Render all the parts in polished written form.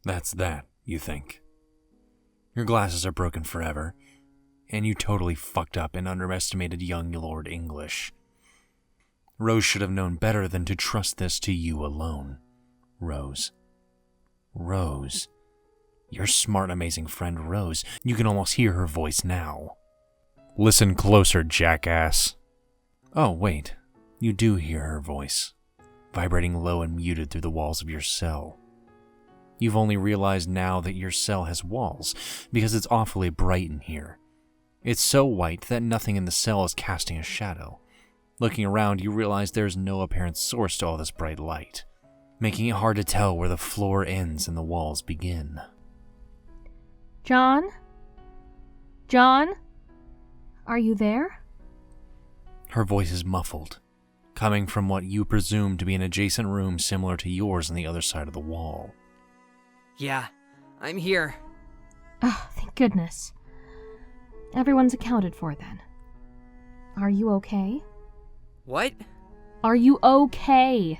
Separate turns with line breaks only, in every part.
That's that, you think. Your glasses are broken forever, and you totally fucked up and underestimated young Lord English. Rose should have known better than to trust this to you alone. Rose. Your smart, amazing friend Rose. You can almost hear her voice now. Listen closer, jackass. Oh, wait. You do hear her voice, vibrating low and muted through the walls of your cell. You've only realized now that your cell has walls, because it's awfully bright in here. It's so white that nothing in the cell is casting a shadow. Looking around, you realize there's no apparent source to all this bright light, making it hard to tell where the floor ends and the walls begin.
John? John? Are you there?
Her voice is muffled, coming from what you presume to be an adjacent room similar to yours on the other side of the wall.
Yeah, I'm here.
Oh, thank goodness. Everyone's accounted for then. Are you okay?
What?
Are you okay?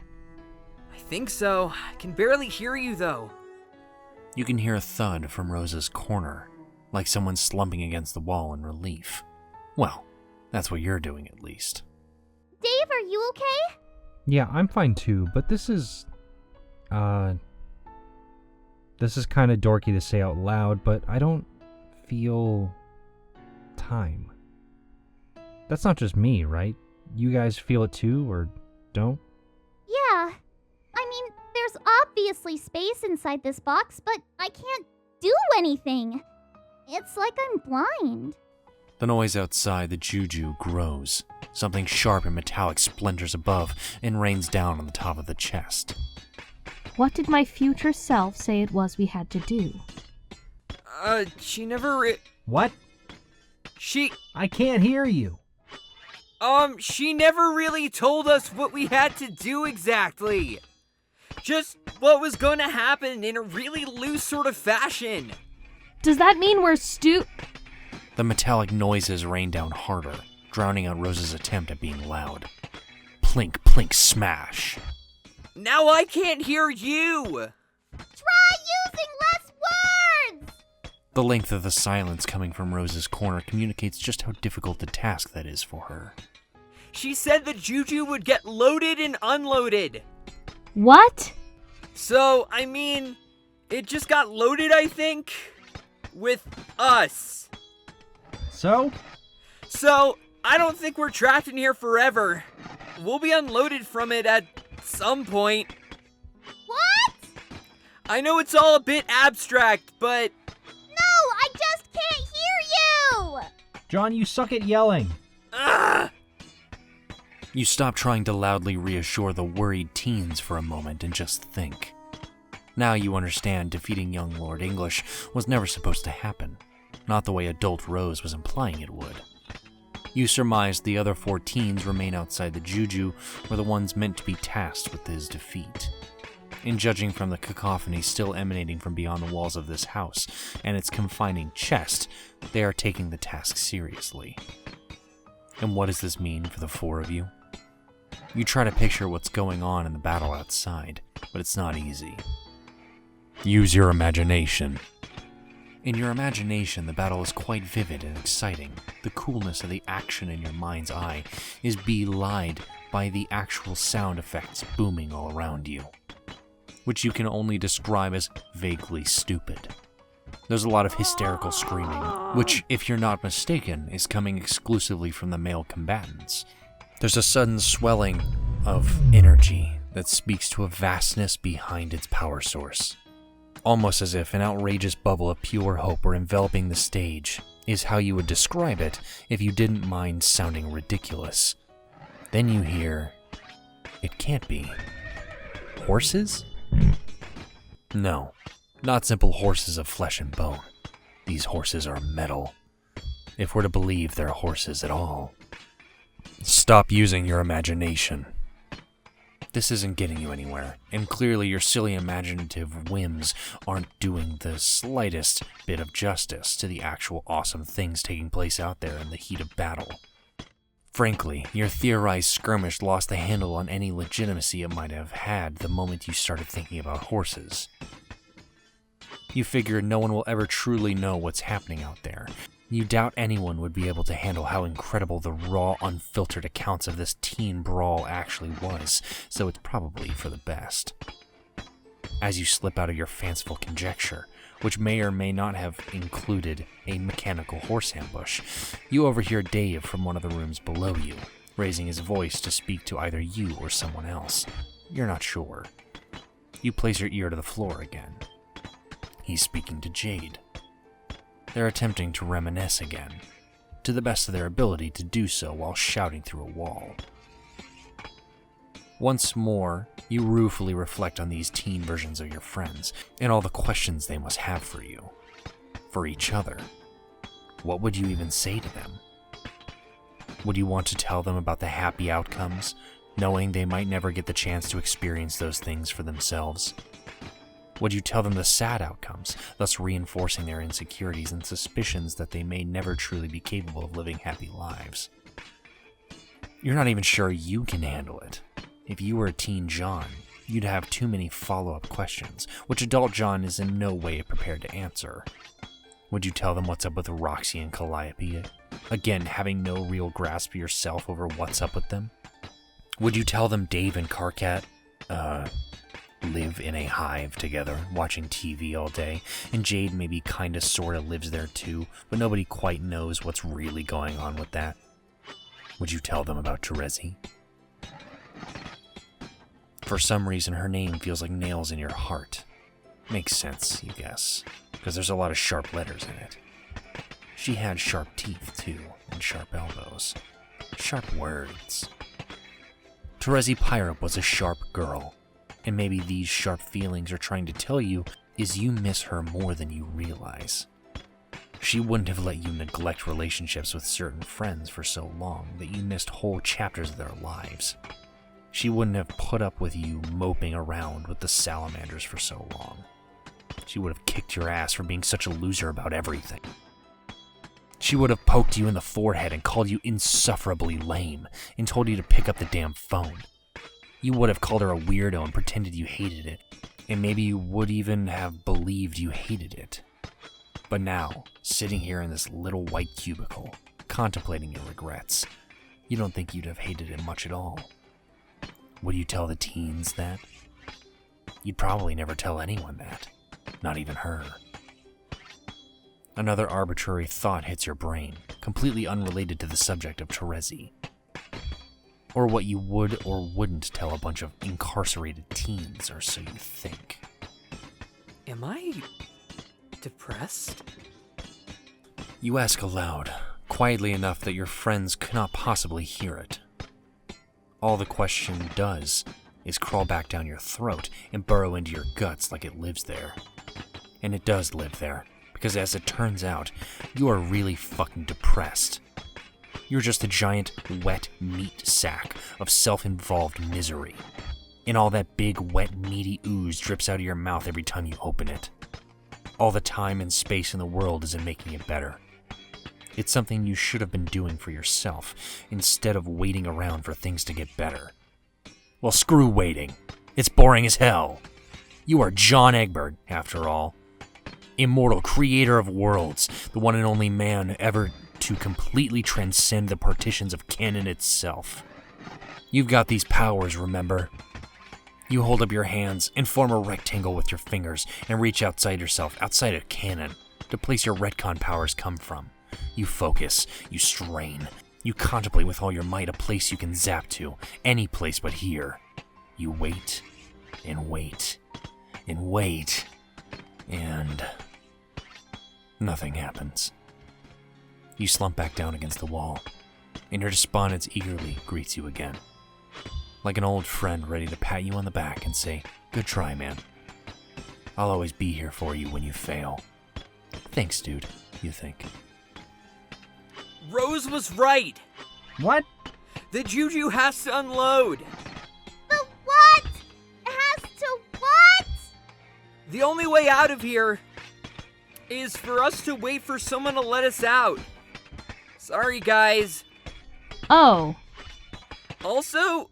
I think so. I can barely hear you, though.
You can hear a thud from Rose's corner, like someone slumping against the wall in relief. Well, that's what you're doing at least.
Dave, are you okay?
Yeah, I'm fine too, but this is kind of dorky to say out loud, but I don't feel time. That's not just me, right? You guys feel it too, or don't?
Yeah. I mean, there's obviously space inside this box, but I can't do anything. It's like I'm blind.
The noise outside the Juju grows. Something sharp and metallic splinters above and rains down on the top of the chest.
What did my future self say it was we had to do?
She never
What? I can't hear you.
She never really told us what we had to do exactly. Just what was going to happen in a really loose sort of fashion.
Does that mean we're
The metallic noises rain down harder, drowning out Rose's attempt at being loud. Plink, plink, smash.
Now I can't hear you!
Try using less words!
The length of the silence coming from Rose's corner communicates just how difficult a task that is for her.
She said the Juju would get loaded and unloaded.
What?
So, I mean, it just got loaded, I think, with us.
So,
I don't think we're trapped in here forever. We'll be unloaded from it at some point.
What?
I know it's all a bit abstract, but...
No, I just can't hear you!
John, you suck at yelling.
Ugh!
You stop trying to loudly reassure the worried teens for a moment and just think. Now you understand defeating young Lord English was never supposed to happen, not the way adult Rose was implying it would. You surmise the other 4 teens remain outside the Juju were the ones meant to be tasked with his defeat. In judging from the cacophony still emanating from beyond the walls of this house and its confining chest, they are taking the task seriously. And what does this mean for the 4 of you? You try to picture what's going on in the battle outside, but it's not easy. Use your imagination. In your imagination, the battle is quite vivid and exciting. The coolness of the action in your mind's eye is belied by the actual sound effects booming all around you, which you can only describe as vaguely stupid. There's a lot of hysterical screaming, which, if you're not mistaken, is coming exclusively from the male combatants. There's a sudden swelling of energy that speaks to a vastness behind its power source. Almost as if an outrageous bubble of pure hope were enveloping the stage, is how you would describe it if you didn't mind sounding ridiculous. Then you hear, it can't be. Horses? No, not simple horses of flesh and bone. These horses are metal, if we're to believe they're horses at all. Stop using your imagination. This isn't getting you anywhere, and clearly your silly imaginative whims aren't doing the slightest bit of justice to the actual awesome things taking place out there in the heat of battle. Frankly, your theorized skirmish lost the handle on any legitimacy it might have had the moment you started thinking about horses. You figure no one will ever truly know what's happening out there. You doubt anyone would be able to handle how incredible the raw, unfiltered accounts of this teen brawl actually was, so it's probably for the best. As you slip out of your fanciful conjecture, which may or may not have included a mechanical horse ambush, you overhear Dave from one of the rooms below you, raising his voice to speak to either you or someone else. You're not sure. You place your ear to the floor again. He's speaking to Jade. They're attempting to reminisce again, to the best of their ability to do so while shouting through a wall. Once more, you ruefully reflect on these teen versions of your friends and all the questions they must have for you, for each other. What would you even say to them? Would you want to tell them about the happy outcomes, knowing they might never get the chance to experience those things for themselves? Would you tell them the sad outcomes, thus reinforcing their insecurities and suspicions that they may never truly be capable of living happy lives? You're not even sure you can handle it. If you were a teen John, you'd have too many follow-up questions, which adult John is in no way prepared to answer. Would you tell them what's up with Roxy and Calliope? Again, having no real grasp of yourself over what's up with them? Would you tell them Dave and Carcat, live in a hive together, watching TV all day, and Jade maybe kinda sorta lives there too, but nobody quite knows what's really going on with that? Would you tell them about Terezi? For some reason, her name feels like nails in your heart. Makes sense, you guess, because there's a lot of sharp letters in it. She had sharp teeth, too, and sharp elbows. Sharp words. Terezi Pyrup was a sharp girl, and maybe these sharp feelings are trying to tell you is you miss her more than you realize. She wouldn't have let you neglect relationships with certain friends for so long that you missed whole chapters of their lives. She wouldn't have put up with you moping around with the salamanders for so long. She would have kicked your ass for being such a loser about everything. She would have poked you in the forehead and called you insufferably lame and told you to pick up the damn phone. You would have called her a weirdo and pretended you hated it, and maybe you would even have believed you hated it. But now, sitting here in this little white cubicle, contemplating your regrets, you don't think you'd have hated it much at all. Would you tell the teens that? You'd probably never tell anyone that, not even her. Another arbitrary thought hits your brain, completely unrelated to the subject of Terezi. Or what you would or wouldn't tell a bunch of incarcerated teens, or so you think.
Am I depressed?
You ask aloud, quietly enough that your friends cannot possibly hear it. All the question does is crawl back down your throat and burrow into your guts like it lives there. And it does live there, because as it turns out, you are really fucking depressed. You're just a giant, wet meat sack of self-involved misery. And all that big, wet, meaty ooze drips out of your mouth every time you open it. All the time and space in the world isn't making it better. It's something you should have been doing for yourself, instead of waiting around for things to get better. Well, screw waiting. It's boring as hell. You are John Egbert, after all. Immortal creator of worlds, the one and only man ever to completely transcend the partitions of canon itself. You've got these powers, remember? You hold up your hands and form a rectangle with your fingers and reach outside yourself, outside of canon, to place your retcon powers come from. You focus, you strain, you contemplate with all your might a place you can zap to, any place but here. You wait, and wait, and wait, and nothing happens. You slump back down against the wall, and your despondence eagerly greets you again. Like an old friend ready to pat you on the back and say, "Good try, man. I'll always be here for you when you fail." Thanks, dude, you think.
Rose was right.
What?
The Juju has to unload.
The what? It has to what?
The only way out of here is for us to wait for someone to let us out. Sorry, guys.
Oh.
Also,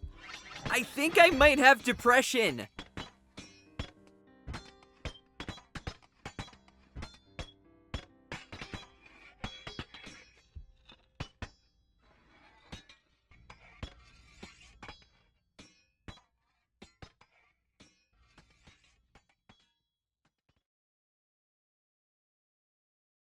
I think I might have depression.